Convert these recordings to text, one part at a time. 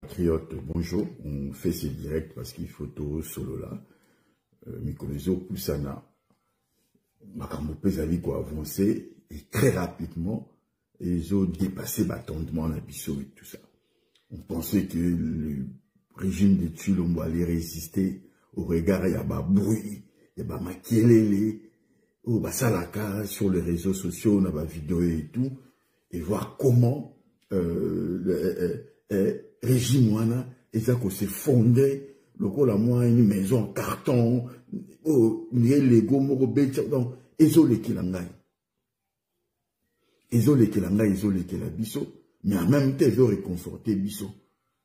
Patriote, bonjour. On fait ce direct parce qu'il faut tout solo là. Mikonezo Kusana, Makambo Pesali quoi avancer et très rapidement, ils ont dépassé l'attendement la Bissau et tout ça. On pensait que le régime de Tshilombo allait résister au regard, il y a pas bruit, il y a pas makelele, ou bah salaka sur les réseaux sociaux, on a pas vidéo et tout, et voir comment régime wana ezako se fondé lokola moi une maison en carton oh ni lego moko betia donc ezolekela ngai ezolekela biso mais en même temps ezo réconforter biso,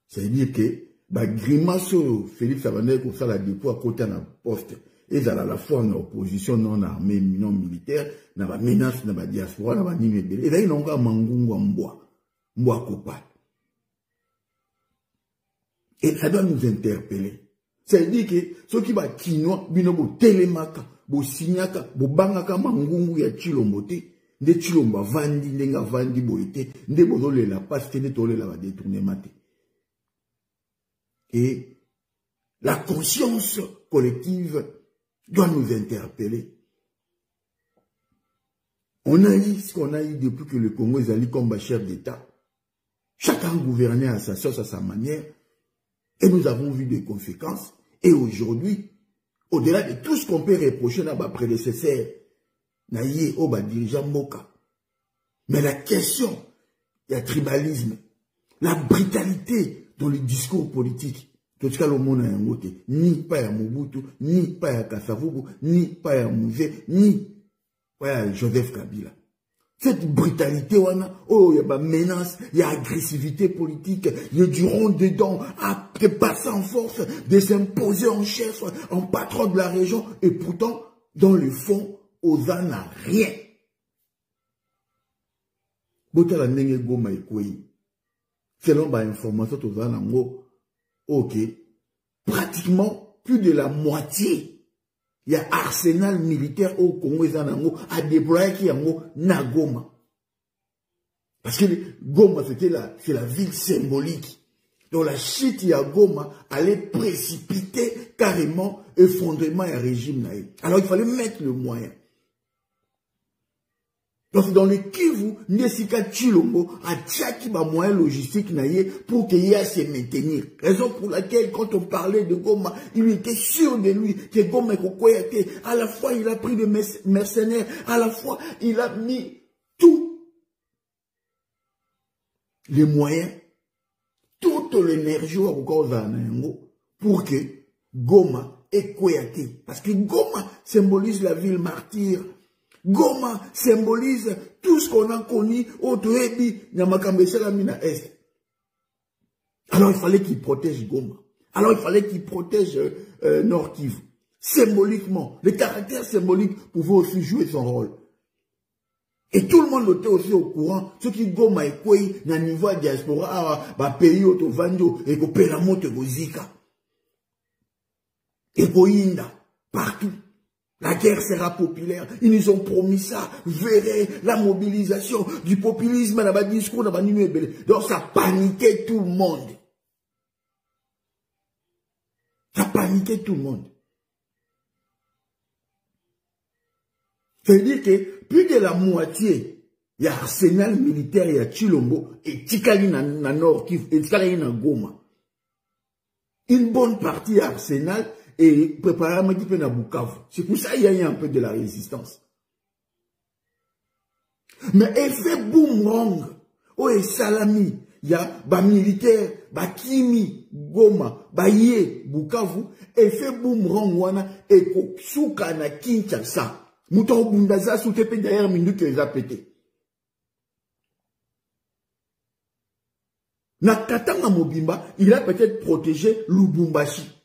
c'est à dire que ba grimace Félix Abandel ko sala dépôt à côté na poste ezala la fois en opposition non armée non militaire na ba menace na ba diaspora na ba nini ebele ezali nonga mangungu mbwa kopa. Et ça doit nous interpeller. C'est-à-dire que ceux qui va kinoa, binobo telemaka, bo signaka, bo bangaka mangungu ya Tshilombo te, nde Tshilombo vandi, ndenga vandi boite, nde bozole la passe, nde tole la va détourner mate. Et la conscience collective doit nous interpeller. On a eu ce qu'on a eu depuis que le Congo est allé comme chef d'État. Chacun gouvernait à sa sauce, à sa manière. Et nous avons vu des conséquences. Et aujourd'hui, au-delà de tout ce qu'on peut reprocher à nos prédécesseurs, naïe au dirigeant Moka. Mais la question, il y a tribalisme, la brutalité dans le discours politique. Tout ce cas, le monde a un mot, ni pas à Mobutu, ni pas à Kasavubu, ni pas à Mouzé, ni pas à Joseph Kabila. Cette brutalité, oh, il y a pas menace, il y a agressivité politique, il y a du rond dedans, à passer en force, de s'imposer en chef, en patron de la région, et pourtant, dans le fond, Oza n'a rien. Botala nenge goma ekoi. Selon ma information, Oza n'a ok, pratiquement plus de la moitié. Il y a arsenal militaire au Congo à déployer qui na Goma. Parce que Goma, c'est la ville symbolique. Donc la chute à Goma allait précipiter carrément effondrement et régime naïf. Alors il fallait mettre le moyen. Donc dans le Kivu, Nesika Tshilombo a tchaki ba moyen logistique pour qu'il y ait à se maintenir. Raison pour laquelle quand on parlait de Goma, il était sûr de lui que Goma est Kokoyate. À la fois il a pris des mercenaires, à la fois il a mis tous les moyens, toute l'énergie pour que Goma est Koyate. Parce que Goma symbolise la ville martyre. Goma symbolise tout ce qu'on a connu au Toebi, Nyamakambesela Mina Est. Alors il fallait qu'il protège Goma. Alors il fallait qu'il protège Nord Kivu. Symboliquement, le caractère symbolique pouvait aussi jouer son rôle. Et tout le monde était aussi au courant. Ceux qui Goma et quoi, na niveau diaspora, pays au Vanjo, et ko Pelamote, ko Zika. Et ko Inda, partout. La guerre sera populaire. Ils nous ont promis ça. Verrez la mobilisation du populisme dans le discours. Donc ça paniquait tout le monde. Ça paniquait tout le monde. C'est-à-dire que plus de la moitié, il y a arsenal militaire, il y a Tshilombo, et Tikali na Nord Kivu, et Tikali na Goma. Une bonne partie arsenal, et préparer à na Bukavu. C'est pour ça qu'il y a un peu de la résistance. Mais effet boomerang, oh et salami, il y a ba militaire, ba kimi, Goma, ba ye, Bukavu, effet boomerang wana, et souka na Kinshasa. Mouton bundaza sous tepe derrière minute que les a pété. Na Katanga Mobimba, il a peut-être protégé Lubumbashi.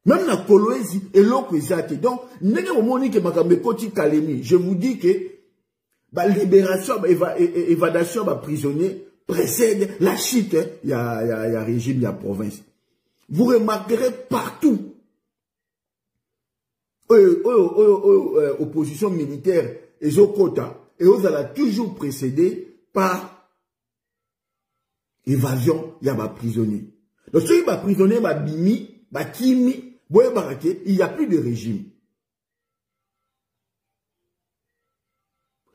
Même na Kolwezi et l'autre Zate. Donc, je vous dis que la libération, évadation des prisonniers précède la chute. Il y a régime, il y a province. Vous remarquerez partout, opposition militaire et Zokota, et vous allez toujours précédé par évasion, il y a des prisonniers. Donc, si il y a des prisonniers, bimi, kimi, il n'y a plus de régime.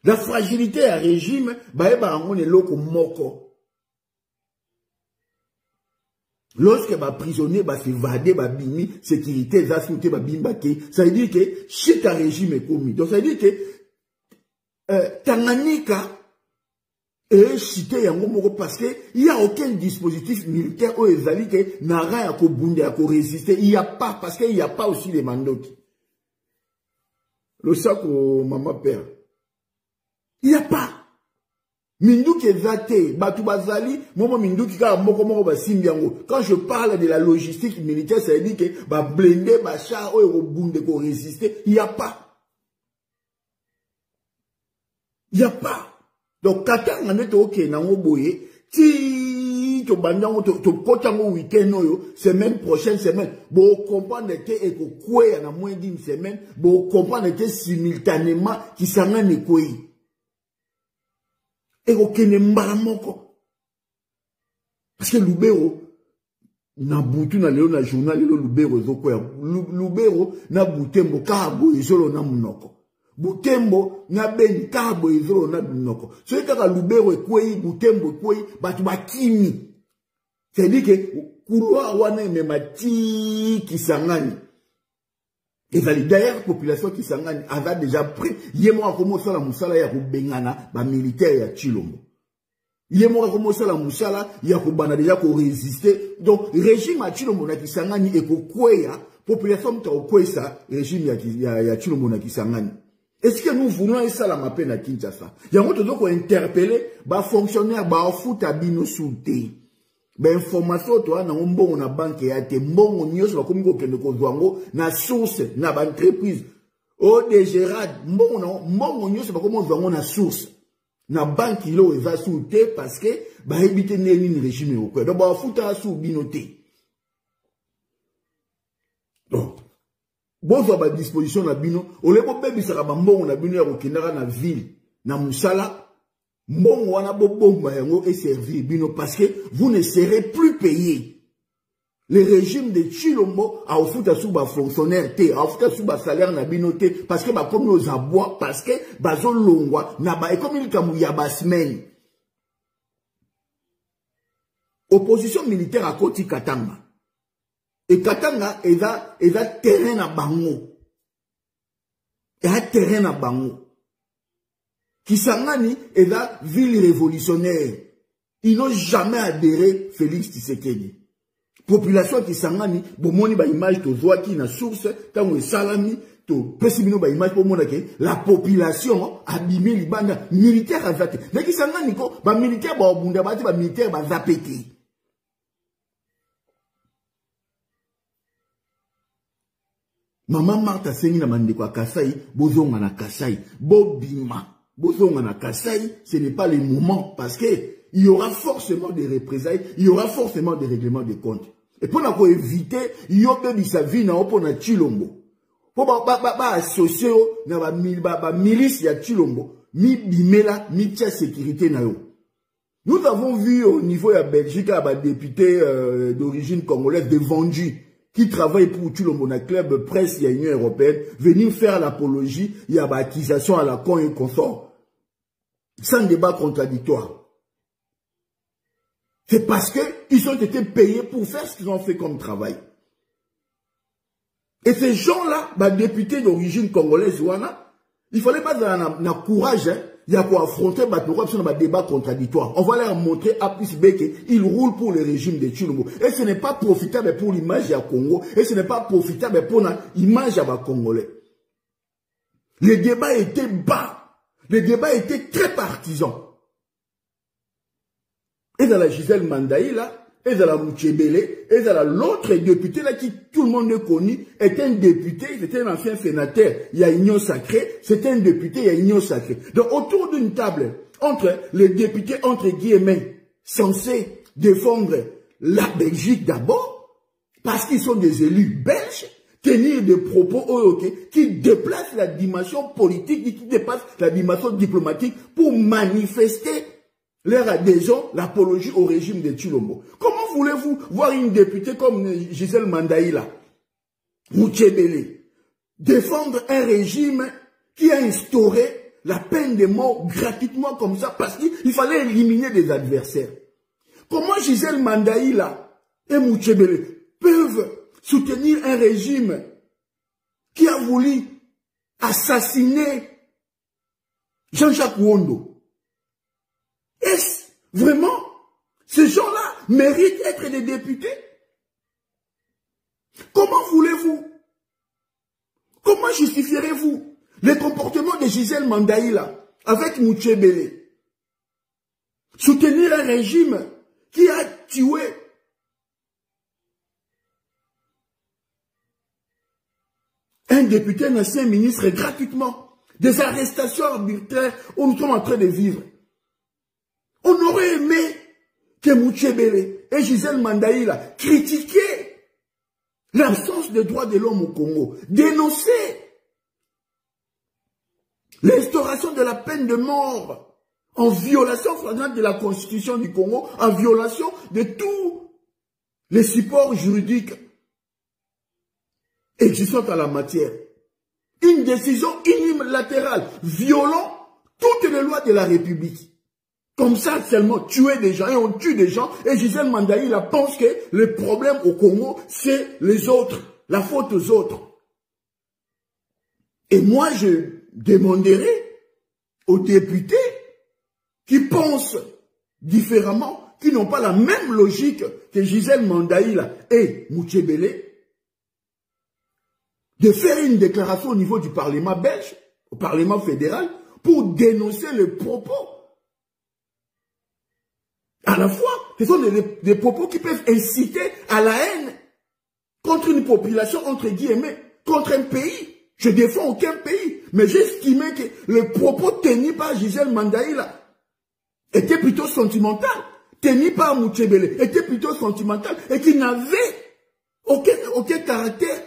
La fragilité à régime, on est là comme moko. Lorsque les prisonniers s'évadent, bimi, sécurité, sécurité, ça veut dire que chaque régime est commis. Donc, ça veut dire que Tanganyika est cité parce qu'il n'y a aucun dispositif militaire où ils allaient que Nara a résister. Il n'y a pas, parce qu'il n'y a pas aussi les mandoki. Le sac au maman père. Il n'y a pas. Minduki ezate, batu bazali, momo minduki ka moko moko basimbiango. Quand je parle de la logistique militaire, ça veut dire que ba blindé, ba char, o bunde ko résister. Il n'y a pas. Il n'y a pas. Donc, quand on est ok, nango boye, ti, to banyango, to potango week-end, semaine prochaine semaine, bo comprendre que eko kwe, na moins d'une semaine, bo comprendre que simultanément, qui s'en ne kwe. Eko kene mbaramoko. Parce que Lubero, na butu na leo na journal, Lubero zoko ya, Lubero, na butembo, kabo, izolo na munoko. Butembo na beni kabo izolo na binoko. So kaka Lubero ekwei, Butembo ekwei, batu bakimi. C'est-à-dire que couloir wana memati Kisangani. Et d'ailleurs population Kisangani avait déjà pris yemo akomosa la musala ya kubengana ba militaire ya Chilombo. Yemo akomosa la musala ya kubana déjà ko résister. Donc régime à Chilombo na Kisangani ekokweya population mtaokwesa régime ya Chilombo na Kisangani. Est-ce que nous voulons ça la mappe na Kinshasa? Il y a un autre qui interpeller ba fonctionnaire ba foot à bino souté. Ba information toi na mbongo na banque ya te mbongo nyoso ba komi ko kende ko zwango na source na ba entreprise. O de Gérard mbongo nyoso ba komi zwango na source. Na banque ilo eza souté parce que ba ebité neni régime au quoi. Donc ba foot à sou binoté. Donc bonjour à disposition na bino, au lieu de baby sera mbongo na bino ya kokendaka na ville, na musala, mbongo wana bomba yango et servir bino parce que vous ne serez plus payé. Le régime de Chilombo a offert sous ba fonctionnaire té, a offert sous ba salaire na bino té parce que ba comme aux abois parce que bazo longwa na ba et comme il kamu ya ba semaine. Opposition militaire à Koti Katanga. Et Katanga est un terrain à bango. Et un terrain à bango. Kisangani est une ville révolutionnaire. Ils n'ont jamais adhéré Félix Tshisekedi. Population Kisangani, bon moni ba image to zoa ki na source, tango salami to pesimino ba image pour monake la population abîmé libanda militaire à zate. Mais Kisangani ko ba militaire ba obunda ba militaire ba zapeti. Maman Martha Sengi na mandeko a Kasai, bozonga na Kasai, bobima, bozonga na Kasai, ce n'est pas le moment parce que il y aura forcément des représailles, il y aura forcément des règlements de compte. Et pour éviter, il y aura des vie na pour na Chilombo. Pour ba associer na ba milice ya Chilombo, mi bimela, mi tia sécurité na yo. Nous avons vu au niveau de Belgique, à député d'origine congolaise de Vendu, qui travaille pour Chilombo na club presse et l'Union européenne, venir faire l'apologie, il y a accusation à la con et consort. Sans débat contradictoire. C'est parce qu'ils ont été payés pour faire ce qu'ils ont fait comme travail. Et ces gens-là, députés d'origine congolaise, il fallait pas na courage, hein. Il y a quoi affronter un débat contradictoire. On va leur montrer A plus B qu'ils roulent pour le régime de Chilombo. Et ce n'est pas profitable pour l'image du Congo. Et ce n'est pas profitable pour l'image des Congolais. Le débat était bas. Le débat était très partisan. Et dans la Gisèle Mandaï, là, et dans la Mouchebele, et dans l'autre député, là, qui tout le monde le connaît, est un député, c'était un ancien sénateur, il y a union sacrée, c'était un député, il y a union sacrée. Donc, autour d'une table, entre les députés, entre guillemets, censés défendre la Belgique d'abord, parce qu'ils sont des élus belges, tenir des propos qui déplacent la dimension politique, qui dépassent la dimension diplomatique pour manifester leur adhésion, l'apologie au régime de Tshilombo. Comment voulez-vous voir une députée comme Gisèle Mandaïla, Mouchebele, défendre un régime qui a instauré la peine de mort gratuitement comme ça parce qu'il fallait éliminer des adversaires? Comment Gisèle Mandaïla et Mouchebele peuvent soutenir un régime qui a voulu assassiner Jean-Jacques Wondo? Est-ce vraiment ces gens-là méritent d'être des députés? Comment voulez-vous? Comment justifierez-vous le comportement de Gisèle Mandaïla avec Mouchebele? Soutenir un régime qui a tué un député, un ancien ministre gratuitement, des arrestations arbitraires où nous sommes en train de vivre. On aurait aimé que Mouchebele et Gisèle Mandaïla critiquaient l'absence des droits de l'homme au Congo, dénoncer l'instauration de la peine de mort en violation flagrante de la Constitution du Congo, en violation de tous les supports juridiques existant en la matière. Une décision unilatérale, violant toutes les lois de la République. Comme ça, seulement tuer des gens, et on tue des gens, et Gisèle Mandaïla pense que le problème au Congo, c'est les autres, la faute aux autres. Et moi, je demanderai aux députés qui pensent différemment, qui n'ont pas la même logique que Gisèle Mandaïla et Mouchebele, de faire une déclaration au niveau du Parlement belge, au Parlement fédéral, pour dénoncer les propos. À la fois, ce sont des propos qui peuvent inciter à la haine contre une population, entre guillemets, contre un pays. Je défends aucun pays, mais j'estimais que le propos tenu par Gisèle Mandaïla était plutôt sentimental, tenu par Mouchebele était plutôt sentimental et qui n'avait aucun caractère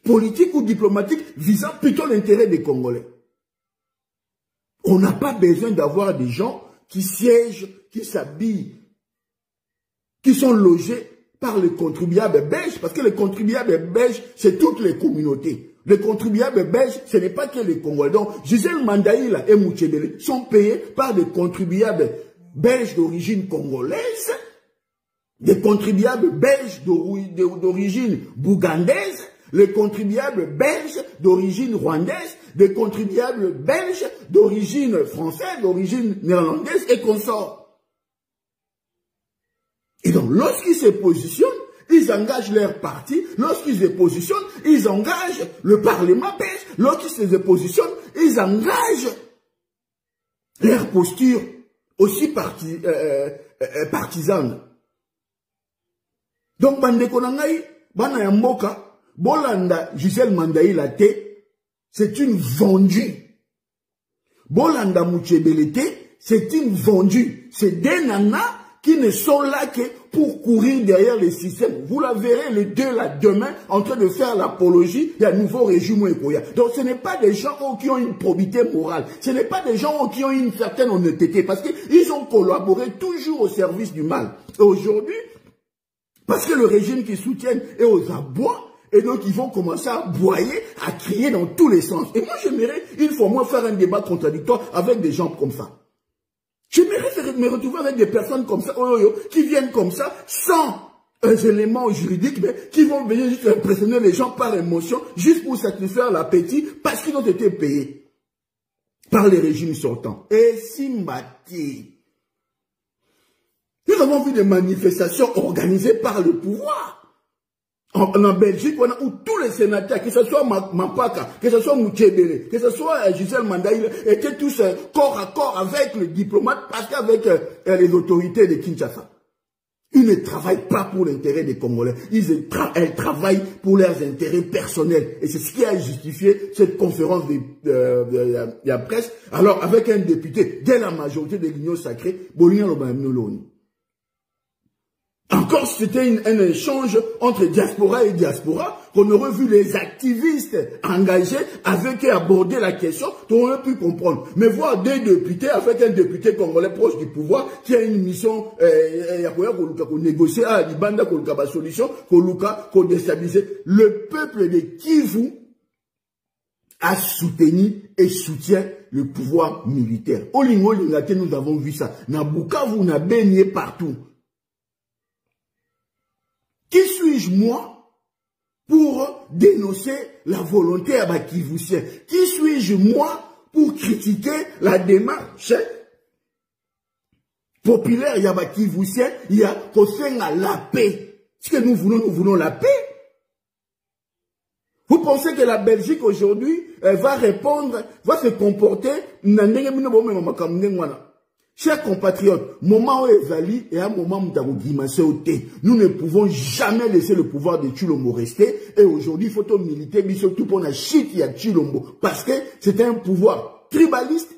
politique ou diplomatique visant plutôt l'intérêt des Congolais. On n'a pas besoin d'avoir des gens qui siègent, qui s'habillent, qui sont logés par les contribuables belges, parce que les contribuables belges, c'est toutes les communautés. Les contribuables belges, ce n'est pas que les Congolais. Donc, Gisèle Mandaïla et Mouchebele sont payés par des contribuables belges d'origine congolaise, des contribuables belges d'origine bougandaise, les contribuables belges d'origine rwandaise, des contribuables belges d'origine française, d'origine néerlandaise et consorts. Et donc, lorsqu'ils se positionnent, ils engagent leur parti. Lorsqu'ils se positionnent, ils engagent le Parlement belge. Lorsqu'ils se positionnent, ils engagent leur posture aussi partisane. Donc, bandeko nangai, bana ya mboka, Bolanda Gisèle Mandaïla te, c'est une vendue. Bolanda Mouchebele te, c'est une vendue. C'est des nanas qui ne sont là que pour courir derrière les systèmes. Vous la verrez les deux là demain en train de faire l'apologie d'un nouveau régime Ekoya. Donc ce n'est pas des gens qui ont une probité morale. Ce n'est pas des gens qui ont une certaine honnêteté parce qu'ils ont collaboré toujours au service du mal. Et aujourd'hui, parce que le régime qu'ils soutiennent est aux abois, et donc ils vont commencer à aboyer, à crier dans tous les sens. Et moi j'aimerais une fois moins faire un débat contradictoire avec des gens comme ça. J'aimerais me retrouver avec des personnes comme ça, qui viennent comme ça, sans éléments juridiques, mais qui vont venir juste impressionner les gens par émotion, juste pour satisfaire l'appétit, parce qu'ils ont été payés par les régimes sortants. Et Simbati. Nous avons vu des manifestations organisées par le pouvoir. En Belgique, où tous les sénateurs, que ce soit Mapaka, que ce soit Mouchebele, que ce soit Gisèle Mandaïla, étaient tous corps à corps avec le diplomate, parce qu'avec les autorités de Kinshasa. Ils ne travaillent pas pour l'intérêt des Congolais. Elles travaillent pour leurs intérêts personnels. Et c'est ce qui a justifié cette conférence de la presse. Alors, avec un député de la majorité de l'Union sacrée, Bolina Lobanemnoloni. Encore, c'était un échange entre diaspora et diaspora, qu'on aurait vu les activistes engagés avec eux aborder la question, on aurait pu comprendre. Mais voir des députés avec un député congolais proche du pouvoir qui a une mission, qu'on négocier à l'Ibanda, qu'on a solution, qu'on déstabiliser. Le peuple de Kivu a soutenu et soutient le pouvoir militaire. Au Lingo Lingate, nous avons vu ça. Na Bukavu, on a baigné partout. Qui suis-je, moi, pour dénoncer la volonté à Bakivoussien? Qui suis-je, moi, pour critiquer la démarche populaire? Il y a Bakivoussien, il y a Kosenga la paix. Ce que nous voulons la paix. Vous pensez que la Belgique aujourd'hui va répondre, va se comporter? Chers compatriotes, moment où Ezali et un moment où nous ne pouvons jamais laisser le pouvoir de Tshilombo rester. Et aujourd'hui, il faut militer, surtout pour la chute il y a Tshilombo. Parce que c'est un pouvoir tribaliste.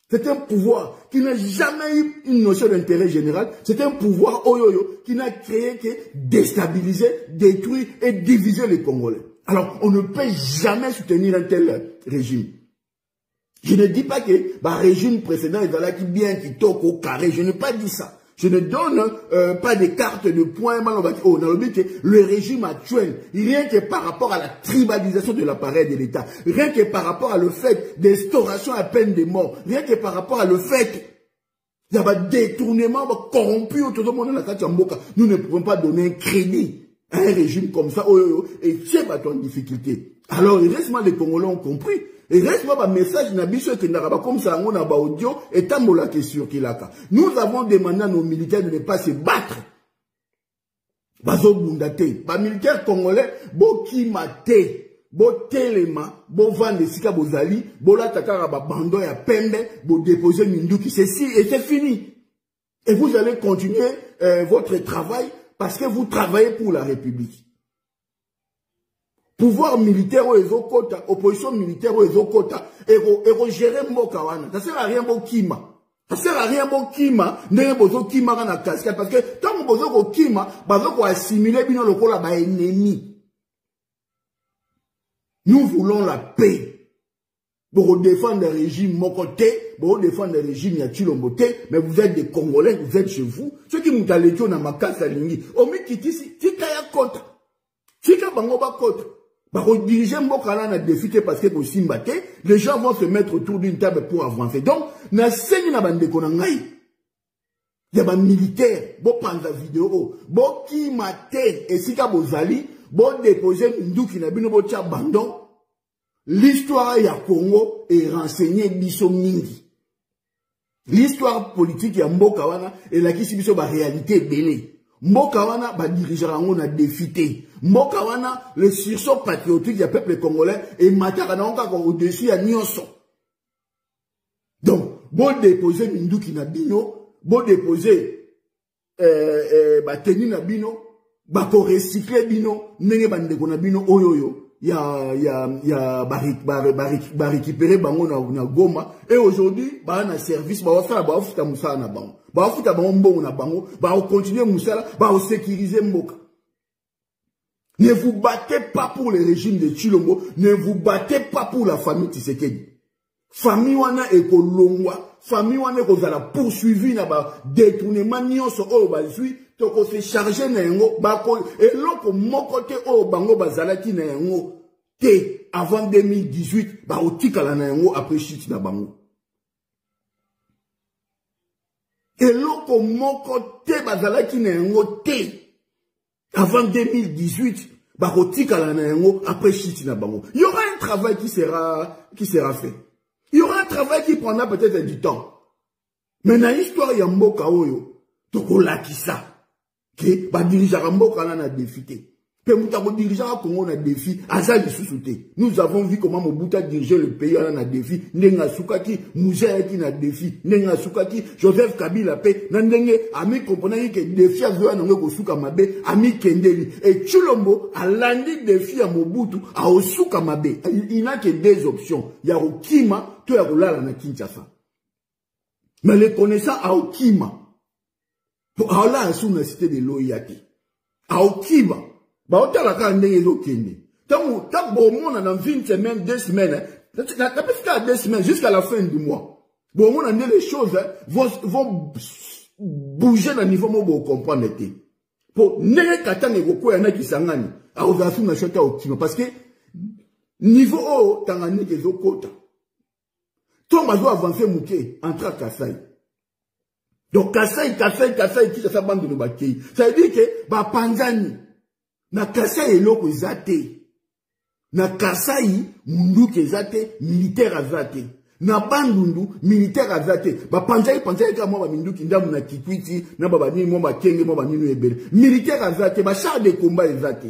C'est un pouvoir qui n'a jamais eu une notion d'intérêt général. C'est un pouvoir oyoyo qui n'a créé que déstabiliser, détruire et diviser les Congolais. Alors, on ne peut jamais soutenir un tel régime. Je ne dis pas que le régime précédent est là qui bien, qui toque au carré. Je n'ai pas dit ça. Je ne donne pas de cartes de points. Le régime actuel, rien que par rapport à la tribalisation de l'appareil de l'État, rien que par rapport à le fait d'instauration à peine de mort, rien que par rapport à le fait qu'il y a un détournement corrompu autour de monde dans la Kachamboka, nous ne pouvons pas donner un crédit à un régime comme ça et c'est pas en difficulté. Alors, il reste les Congolais ont compris. Et reste-moi un message comme ça, on a audio et tambola qui circulaka. Nous avons demandé à nos militaires de ne pas se battre. Bazo bundate. Ba militaires congolais, bo kimate, bo telema, bo vande sika bozali, bo la takara ba bando ya pembe, bo déposer minduki. C'est si et c'est fini. Et vous allez continuer votre travail parce que vous travaillez pour la République. Pouvoir militaire au ezokota, opposition militaire au ezokota, et gérer mboka wana. Ça sert à rien bon kima. Ça sert à rien bon kima, n'est bozo kima na casquette, parce que tant que bozo ko kima, bazo ko assimiler bino lokola ba ennemi. Nous voulons la paix. Pour défendre le régime Mokoté, pour défendre le régime Yachilombo, mais vous êtes des Congolais, vous êtes chez vous. Ceux qui m'ont allé na makasa lingi, omi kitisi, tika ya contre. Tika bango ba contre. Diriger Mbokala na défité parce que pour Simbate, les gens vont se mettre autour d'une table pour avancer. Donc, na seni na bande konangai. Il y a des militaires, bo panda vidéo, bo ki mate, et si ka bozali, bo déposer nduki na bino bo tia bandon. L'histoire ya Congo est renseignée biso mingi. L'histoire politique ya Mboka wana est la qui biso ba réalité belé. Mboka wana ba dirigeant on a défité. Mboka wana le sursaut patriotique du peuple congolais et mataka na encore au-dessus à nyonso. Donc, bon déposer minduki na bino, bon déposer ba teni na bino, ba ko recycler bino, ndenge bandeko na bino oyoyo. Ya ba récupérer bango na Goma et aujourd'hui ba na service ba faire ba futa musala na bango ba futa bango mbongo na bango ba continuer musala ba sécuriser mboka. Ne vous battez pas pour le régime de Tshilombo, ne vous battez pas pour la famille Tshisekedi. Famille wana ekolongwa, famille wana ekozala poursuivi na ba détournement nyonso oyo bazui toko se charger na yango bako eloko moko te oyo bango bazalaki na yango te avant 2018 ba otikala na yango après chute na bango. Eloko moko te bazalaki na yango te avant 2018 ba otikala na yango après chute na bango. Il y aura un travail qui sera fait. Il y aura un travail qui prendra peut-être du temps. Mais dans l'histoire ya mboka oyo toko lakisa que ba dirigeant mboka na défité. Pe mutako dirigeant Congo na défi azali sous-souté. Nous avons vu comment Mobutu a dirigé le pays na défi, ndenga sukaki Muzaki na défi, ndenga sukaki Joseph Kabila pe na ndenge ami comprenant que défi azoya na ngoko suka mabe ami kendeli et Tshilombo alandi défi à Mobutu a osuka mabe. Il n'a que deux options, ya okima to ya kolala na Kinshasa. Mais les connaissants à okima Pour là, sous la cité de l'Oyate. À Okiba. Bah, on la quand ndenge ezokende. Tant bon, on a dans 20 semaines, 2 semaines, n'a pas fait 2 semaines, jusqu'à la fin du mois. Bon, on a dit les choses, vont bouger dans le niveau où vous comprenez. Pour ndenge katane goko yana ki sangani. A ozasu na chota Okiba. Parce que, niveau haut, tangani ezokota. Tout va avancer mouké, entre à Kassai. Donc, Kassai, qui ça bande de Bakei. Ça veut dire que, bah, Panzani, na Kassai eloko ezate. Na Kassai, mundu kezate, militaire azate. Na Bandundu, militaire azate. Ba Panzai ka mwa ba mindu kindamu na Kikwiti, na ba bani mwa ba Kenge, mwa ba ninu ebele. Militaire azate, ba char de combat ezate.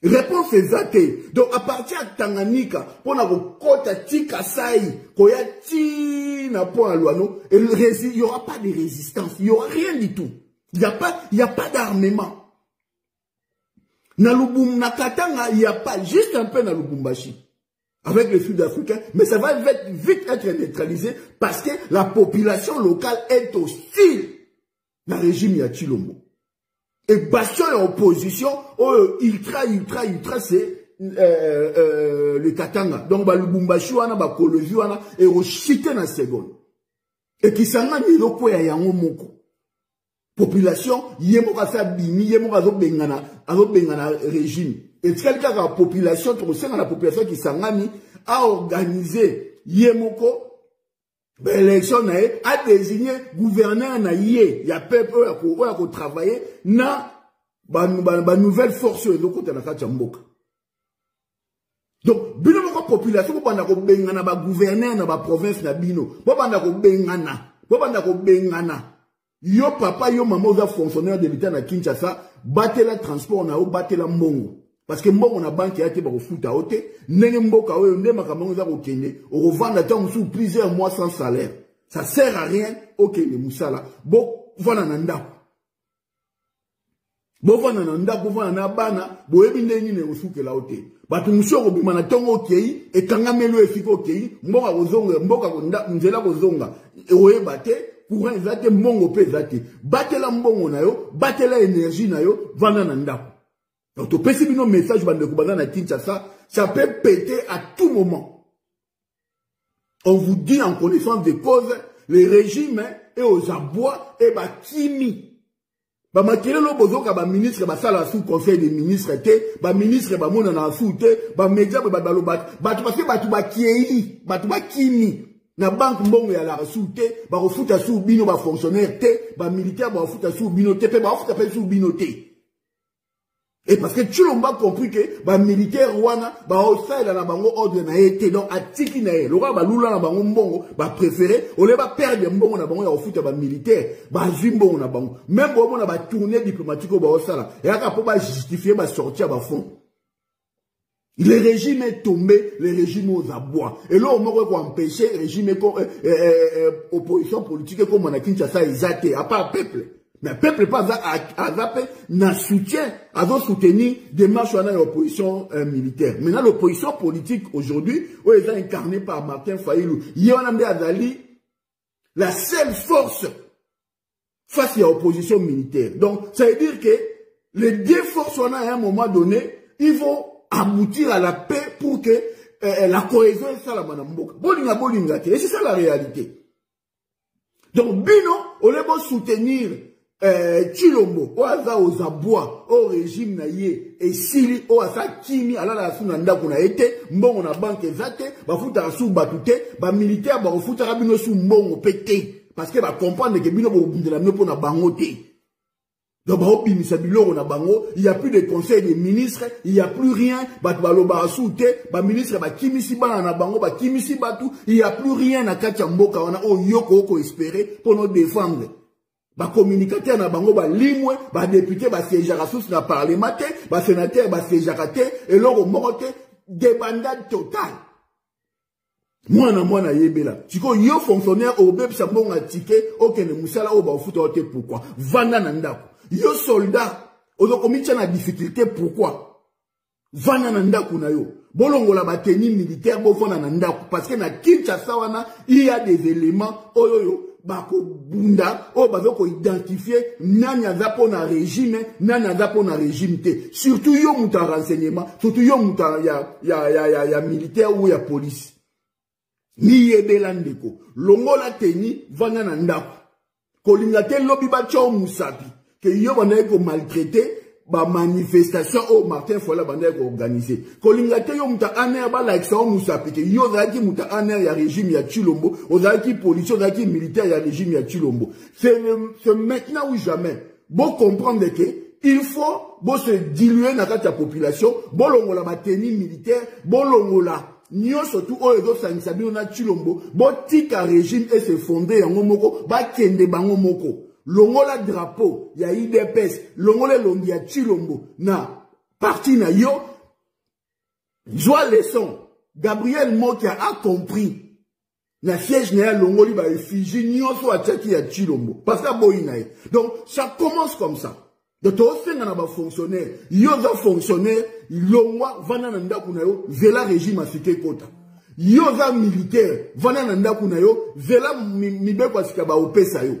Réponse ezate. Donc, à partir de Tanganyika, pour na kota ti Kassai, koya ti na point à Luano, il n'y aura pas de résistance, il n'y aura rien du tout. Il n'y a pas d'armement. Na Katanga, il n'y a pas, juste un peu dans Lubumbashi, avec les Sud-Africains, mais ça va vite être neutralisé parce que la population locale est hostile dans le régime Yachilombo. Et bastion et opposition, ultra, c'est le Katanga. Donc, Lubumbashi, ba Kolwezi, et au chité na seconde. Et qui s'en a mis le quoi ya yango moko. Population, yemo ka sa bimi, yemo ka zo bengana régime. Et c'est quelqu'un la population, tu sais, la population qui s'en a organisé yemoko, l'élection a désigné gouverneur na yé, y a peuple qui travailler na ba nouvelle force de côté na Kachamboka. Donc, bino moko population, bo banda ko bengana ba gouverneur na ba province na bino, bo banda ko bengana. Yo papa, yo maman, vous fonctionnaire de l'État na Kinshasa, battez la transport na ou battez la mbongo. Parce que mbongo na banque a été par foot à ôter, nenge mboka ou ne makamongo za okende, au revendre temps sous plusieurs mois sans salaire. Ça sert à rien, ok, les moussala. Bon, voilà nanda. Bon, voilà nanda, voilà nabana, bo ebinde ni ne osuke la ôter. Batu msoko bimana tongo okei, et kangamelo efiko okei, mboka kozonga, mboka konda, nzela kozonga, et oye bate, courant ezate, mbongo pe ezate. Bate la mbongo na yo, bate la énergie na yo, vana nanda. Donc, tu peux essayer un message na Kinshasa, ça peut péter à tout moment. On vous dit en connaissance de cause, les régimes et aux abois et bah kimi. Bah makile lo bozo ka ba ministre ba sala sous conseil des ministres té, ba ministre ba mona na sous té, ba média ba balo bat parce que ba kiei, ba kimi. Na banque mbongo ya la sous té, ba refuta sous bino ba fonctionnaire té, ba militaire ba refuta sous bino té, ba refuta pe sous bino té. Et parce que tu l'as compris que les militaires wana ba osa la bango ordre na été donc atiki na le roi ba lula na bango mbongo ba préféré on les ba perdre mbongo na bango ya ofuta ba militaire ba zimbongo na bango même bon na ba tournée diplomatique ba osala et aka po ba justifier ba sortir ba fond. Le régime est tombé, le régime aux abois. Et là, on m'a empêché, le régime opposition politique comme on a Kinshasa, ils athées, à part peuple. Mais le peuple pas à zapper, n'a soutien, à soutenir des marches dans l'opposition militaire. Maintenant, l'opposition politique aujourd'hui, où elle est incarnée par Martin Fayulu, Yonamde Azali, la seule force face à l'opposition militaire. Donc, ça veut dire que les deux forces, à un moment donné, ils vont aboutir à la paix pour que la cohésion est ça la manamboka. Bolinga. Et c'est ça la réalité. Donc, Bino, on est bon soutenir Chilombo, oaza aux abois, au régime na ye, et Sili, oaza Kimi, ala la sunanda kuna ete, mbongo na banque ezate, ba futa sou batute, ba militaire ba futa rabino sou mbongo pété, parce que ba comprendre que bino bo bundela mio pona bangote. Donc ba obimisa biloko na bango, il y a plus de conseil des ministres, il y a plus rien, ba baloba soute, ba ministre ba kimisi bana na bango, ba kimisi batu, il y a plus rien na kati ya mboka wana o yoko oko espérer pour nous défendre. Ba communicateur na bango ba limwe, ba député ba siégeara sous na parlement te, ba sénateur ba siégeara te, et loro mokote débandade totale. Mwana yebela. Tiko yo fonctionnaire au beb sa mbonga ticket, okene musala o ba ofuta ote pourquoi? Vanda na ndako. Yo soldat, ozo komitia na difficulté pourquoi? Vanda na ndako na yo. Bolongola ba tenue militaire bo vanda na ndako parce que na Kinshasa wana il y a des éléments oyoyo bako bunda, oh bazoko identifier nani azapo na régime, nani azapo na régime te. Surtout yo muta renseignement, surtout yo muta ya militaire ou ya police. Ni yebela ndeko. Longola teni vana na ndako. Kolinga te lobi ba chao musapi. Que yo banaye ko maltraiter. Ba manifestation au Martin Fola bande ko organiser kolinga te yo muta aner ba like ça musapi ke yo zaki muta aner ya régime ya Chilombo ozaki police ozaki militaire ya régime ya Chilombo c'est maintenant ou jamais bon comprendre que il faut bon se diluer na kati ya population bon longola ba tenue militaire bon longola nyo surtout o ezo sangisa bino na Chilombo bon tika régime et se fonder yango moko ba kende bango moko longola drapeau ya IDPS longola longi ya Chilombo na parti na yo joie leçon Gabriel Mokia a compris na siège na longoli ba effigie nyonso ataki ya Chilombo parce que boyina donc ça commence comme ça donc to senga na ba fonctionnaire yo za fonctionnaire longwa vana na ndaku na yo vela régime afike kota yo za militaire vana na ndaku na yo vela mibeko asika ba opesa yo.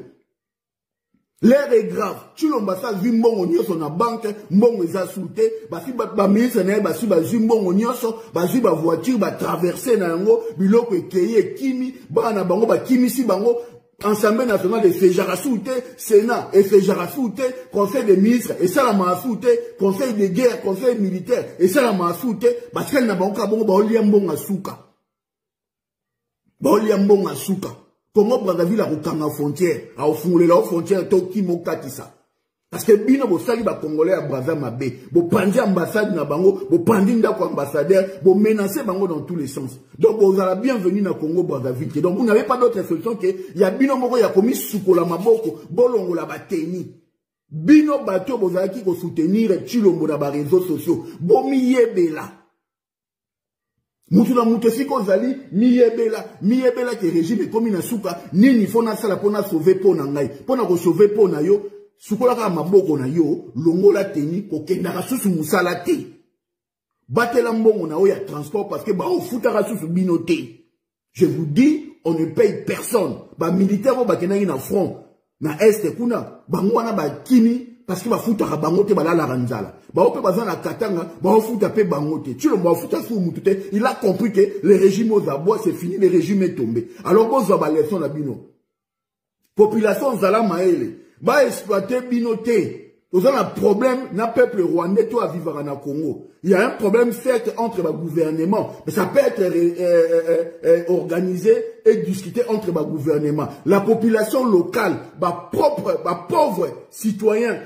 L'air est grave. Chilombo sa vu mbongo nyonso na banque, mbongo eza souté, basi ba ministre na basi ba zu mbongo nyonso, basi ba voiture ba traverser na yango, biloko ekeye kimi, bana bango ba kimisi bango, Assemblée nationale de Fejara souté, Sénat et Fejara souté, Conseil des ministres et ça la ma souté, Conseil de guerre, Conseil militaire et ça la ma souté, parce qu'elle n'a pas encore bon ba olia mbongo asuka. Ba olia mbongo asuka. Comment Brazzaville a rokanga frontière, a ofungule la frontière toki mokatisa. Parce que bino bo sali ba congolais à Brazza mabe, bo pandi ambassade na bango, bo pandi ndako ambassadeur, bo menacer bango dans tous les sens. Donc vous avez bienvenue na Congo Brazzaville. Donc vous n'avez pas d'autre solution que ya bino moko ya komi sukola maboko, bolongo la bateni. Bino bato bo zaki ko soutenir Chilombo na ba réseaux sociaux. Bo miyebela. Mutuna mutesiko zali miyebela ke régime komi na suka nini fona sala pona sauver pona ngai pona ko sauver pona yo sukola ka maboko na yo longola teni ko kenda ka susu musala te batela mbongo na o ya transport parce que ba o futa ka susu binoté. Je vous dis on ne paye personne ba militaire ba kena na front na est kuna bangwana ba kimi parce que ba futa ka bangote balala ranzala. Ba ope bazan na katanga, ba ofuta pe bangote. Tu le ba futa sou mutute, il a compris que le régime aux abois c'est fini, le régime est tombé. Alors bon za ba leçon na bino. Population zala maele, ba exploiter binoté. Vous avez un problème, n'a peuple rwandais, toi, à vivre en Congo. Il y a un problème, certes, entre le gouvernement, mais ça peut être organisé et discuté entre le gouvernement. La population locale, pauvre citoyen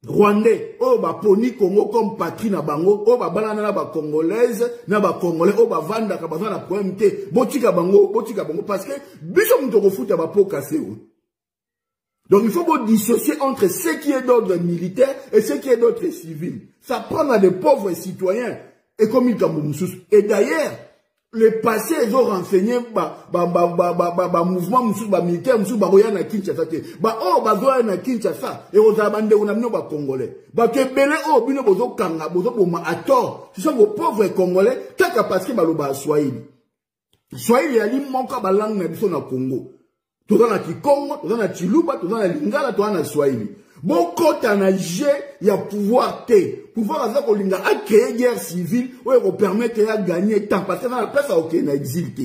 rwandais, poni Congo comme patrie na bango, banana na congolaise, na congolais, vanda ka bazana problème te, botika bango, parce que, biso mutoko futa po cassé. Donc il faut dissocier entre ce qui est d'ordre militaire et ce qui est d'ordre civil. Ça prend à des pauvres citoyens et comme il et d'ailleurs, le passé, ils ont renseigné mouvement militaire, na Kinshasa. Na Kinshasa et aux abandés, on a mis au Congolais. Kebele, bino bozo kanga, bozo boma à tort. Ce sont vos pauvres Congolais, kaka parce que baloba Swahili. Swahili yali monka balang na biso na Congo. Toza na Kikongo, toza na Chiluba, toza na Lingala, toza na Swahili. Boko tanaje ya pouvoir te. Pouvoir aza kolinga a créer guerre civile ou ko permettre à gagner temps parce que dans la place ok na exil te.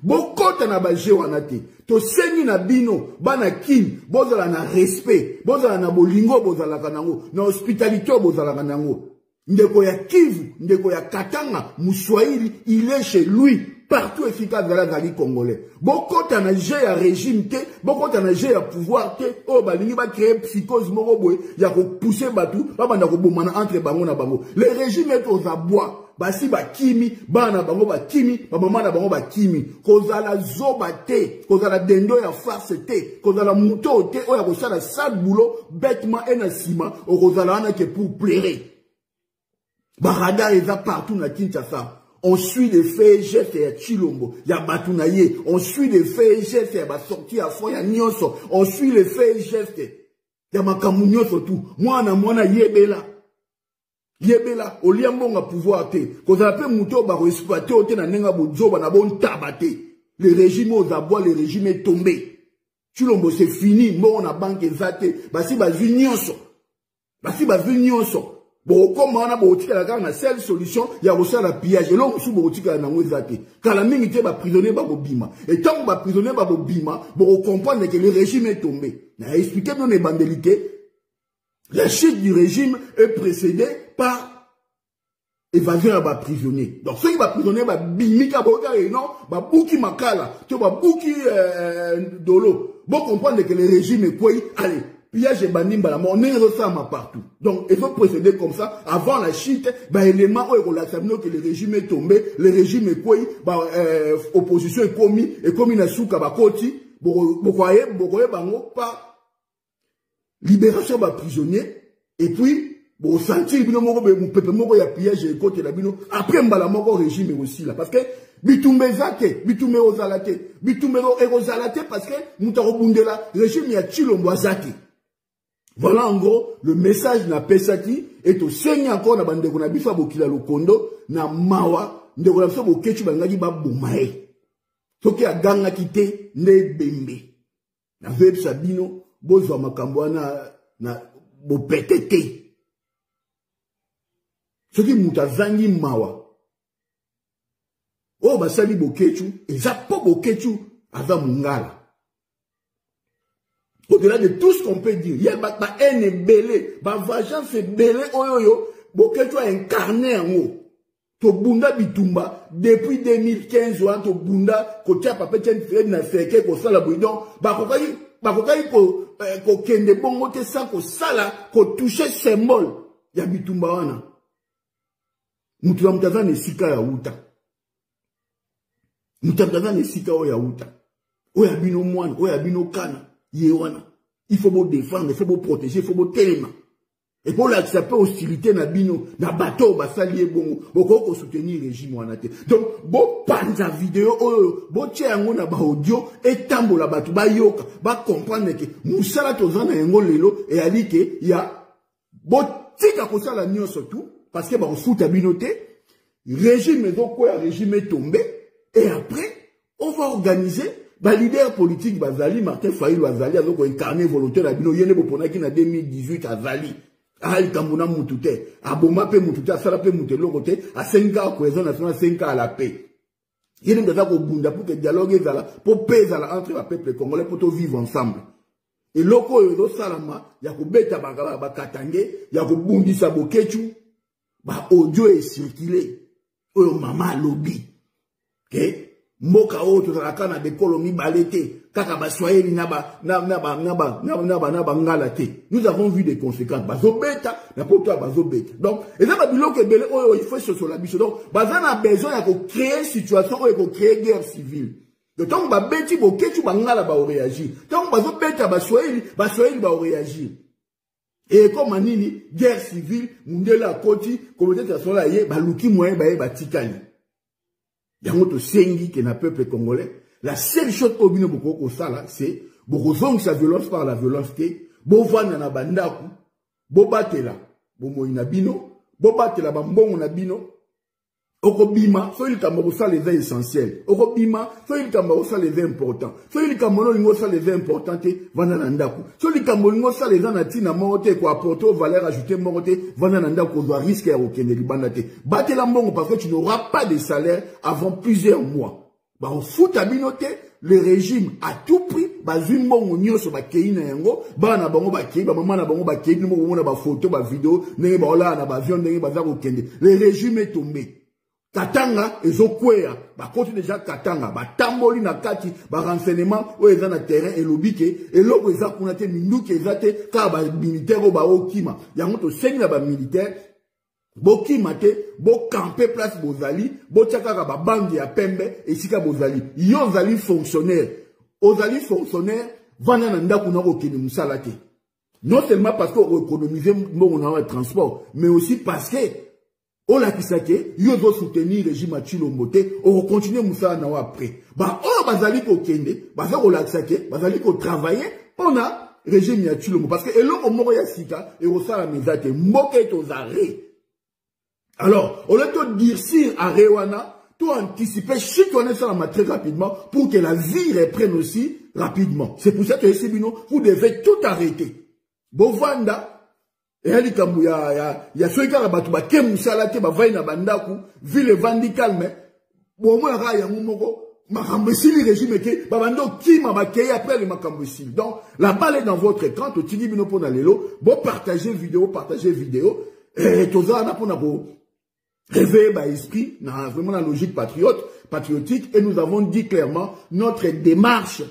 Boko tanabaje wana te. To sengi na bino bana kin bozala na respect, bozala na bolingo bozala kanango, na hospitalité bozala kanango. Ndeko ya Kivu, ndeko ya Katanga, Moussouaïli, il est chez lui. Partout efficace dans la Gali congolais. Beaucoup t'en a géré à régime te, beaucoup t'en a géré à pouvoir te, balingi va créer psychose moroboé, y'a ko pousser batou, banda ko bomana entre bango na bango. Le régime est aux abois, basi ba kimi, bana bango ba kimi, maman na bango ba kimi. Kozala zoba te, kozala dendo ya farce te, kozala mouto te, oya kosala sale boulot, bêtement et na sima, kozala ana ke pour plaire. Barada eza partout na Kinshasa. On suit les faits et gestes à Chilombo, ya Batounaye. On suit les faits et gestes à sorti à fond, ya Nyonso. On suit les faits et gestes. Ya Makamu Nyonso tout. Mwana yebela. Yebela, au liambo nga pouvoir te. Quand on appelle Mouto, ba exploiter, ote na nenga bojo, ba na bon tabate. Le régime aux abois, le régime est tombé. Chilombo c'est fini, bon on a banque zate, basi bazu nyonso. Basi bazu nyonso. Bon comme on a botika la la seule solution, il y a aussi la pillage et l'homme sous botika na ngozate. Car la minute ba prisonnier ba bobima. Et tant que ba prisonnier ba bobima, bon comprendre que le régime est tombé. Na expliqué dans les bandelités, la chute du régime est précédée par évasion à bas prisonnier. Donc ceux qui va prisonnier va bimika boka et non va bouki makala, tu vas bouki dolo. Bon comprendre que le régime est quoi? Allez, pillage et banimba la mort, on est ressemble partout. Donc il faut procéder comme ça avant la chute. Bah élément où on que le régime est tombé, le régime est quoi? Bah opposition est commis na souka ba koti. Bokoye bango par libération ba prisonnier et puis bon sentir bino moko be pepe moko ya pillage et côté la bino après mbala moko régime aussi là parce que bitumbe zake bitumbe ozalate bitumbe ozalate parce que mutaro bundela régime ya Tshilombo zake. Voilà en gros le message na pesaki est au seigne encore na bande ko na bifa bokila lokondo na mawa ndeko na biso bokechu bangaki ba bomae soki aganga kite ne bembe na veb sabino bozwa makambo na bopetete. Ce qui moutazangi mawa. Oh, basali bokechu, et ça pas bokechu, avant mungala. Au-delà de tout ce qu'on peut dire, il y a ba haine belé, ba vengeance belé, oyoyo, bokechu a incarné en haut. To bunda bitumba, depuis 2015, to bunda, ko tia papa tien fred na feke, ko sala bouidon, ba kokai ko kende bongo te sans ko sala, ko touche symbole, ya bitumba wana. Mutu mtazane sika ya uta. Mutazane sika ya uta. Oya bino mwana, oya bino kana, yewana. Il faut beau défendre, il faut beau protéger, il faut beau tellement. Et pour l'accepter hostilité na bino, na bateau basali bongo, boko soutenir le régime wanate. Donc, bo panza vidéo, bo tchéango na ba audio, et tambo la batu, ba yoka, ba comprendre que moussala tozana yengo lelo, et ali ke, ya, bo tika kosala nyo surtout, parce que bah on fout à binoté, régime est tombé, et après, on va organiser, bah leader politique, bah Zali, Martin Fayou, Zali, donc incarné volontaire, Abino, Yene Boponaki, na 2018, à Zali, à El Kamuna Moutouté, à Bomape Moutouté, à Salape Mouté, l'autre, à 5 ans, cohésion nationale, 5 ans à la paix. Yene Gaza au Bunda, pour que dialogue est là, pour paix entre le peuple congolais, pour tout vivre ensemble. Et loko, yodo salama, yako beta bagaba, bakatange, yako bundi sabokechu, ba audio est circulé. Oyo mama lobby. Ok? Moka oto zakana de kolomi balete. Kaka ba soyeli naba ngalate. Nous avons vu des conséquences. Bazo beta, na poto bazo beta. Donc, et là, biloko ebele, oyo, il faut sur la biche. Donc, bazana a besoin de créer une situation où il faut créer guerre civile. De temps, ba beti, bo ketu, ba ngala ba réagir. Tant, bazo beta, ba soyeli ba réagir. Et comme Manini, guerre civile, Mundela Koti, communauté internationale, yé, baluki moyen, batikali. Yangoto sengi, qui est un peuple congolais. La seule chose au bino boko sala, c'est, boko zong sa violence par la violence, bo vana na bandaku, bo batela, bo moina bino, bo batela bambongo na bino, oko bima, so il kamba osa les vins essentiels. Oko bima, so il kamba osa les vins importants. So il kamba no osa les vins importants, vana na ndaku. So il kamba osa les vins natina monte, ko apporter valeur ajoutée monte, vana na ndaku, doit risquer à aucun libandate. Batte la mbongo parce que tu n'auras pas de salaire avant plusieurs mois. Bah, on fout à binoté, le régime à tout prix, bah, zimbongo nyoso ba kei na yango, ba na bango ba kei, ba maman na bango ba kei, nous mo na ba photo, ba vidéo, nenge ba ola na ba avion, nenge ba zako kende. Le régime est tombé. Katanga, ezokwea, ba koti déjà Katanga, ba tamboli na kati, ba renseignement, o eza na terrain, et lobike, et loko eza kunate, minduke eza te, ka ba militaire o ba okima. Yango to sengi na ba militaire, bo kimate, bo camper place bozali, bo tchaka ba bandi ya pembe, et sika bozali. Yo zali fonctionnaire. Ozali fonctionnaire, vana na ndaku na okene musala te. Non seulement parce qu'on économise mon transport, mais aussi parce que on l'a kisake, yo doit soutenir le régime à Tshilombo te, on va continuer moussa na après. Bah, oh, bazali ko kende, bazali ko laksake, bazali ko travailler, on a régime à Tshilombo. Parce que, et l'on, on ya sika, et on sa la misate, moke aux arrêts. Alors, on a tout dire si à Rewana, tout anticiper, chitonner ça très rapidement, pour que la vie reprenne aussi, rapidement. C'est pour ça que vous devez tout arrêter. Bovanda, et il y a ceux qui ont été musalate, na bandaku, ville vandi calme, bon, moi, raya, makambesili régime ke, babando qui m'a bakeye après le makambesili. Donc, la balle est dans votre écran, to tigi bino pona lelo, bon, partagez vidéo, et tout ça, on a pour réveiller l'esprit, vraiment la logique patriotique, et nous avons dit clairement, notre démarche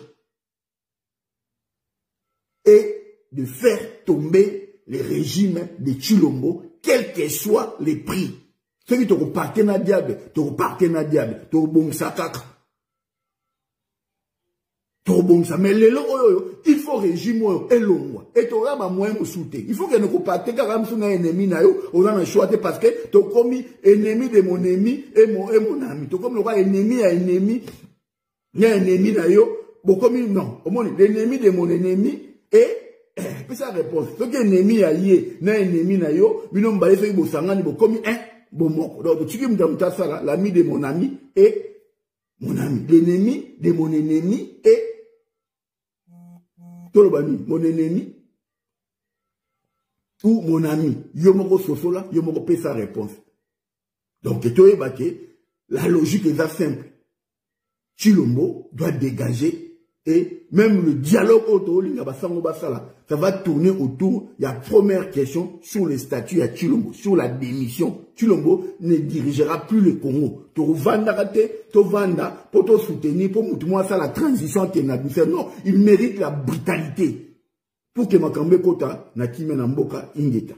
est de faire tomber les régimes de Tshilombo, quels que soient les prix. Ceux qui te repartent na diable, te bon sakaka. Mais il faut régime et l'ombre. Et tu auras moyen de soutenir. Il faut que nous partions car nous sommes ennemis on a choix parce que tu as commis ennemi de mon ennemi et mon ami. Tu as comme ennemi à ennemi, il y a ennemi non. L'ennemi de mon ennemi et puis ça réponse. Ce que ennemi a yé, na ennemi na yo, binom baye fait bo sangani bo commis bon moko. Donc tu me dis ça l'ami de mon ami et mon ami, l'ennemi de mon ennemi et mon ennemi ou mon ami, yomoko sosola, yomoko paie sa réponse. Donc, la logique est simple. Tshilombo doit dégager et même le dialogue autour, ça va tourner autour. Il y a première question sur le statut à Tshilombo, sur la démission. Tshilombo ne dirigera plus le Congo. Pour vanda, pour te soutenir, pour montrer ça la transition qui est non, il mérite la brutalité. Pour que Makambe Kota, Nakime Namboka, Ingeta.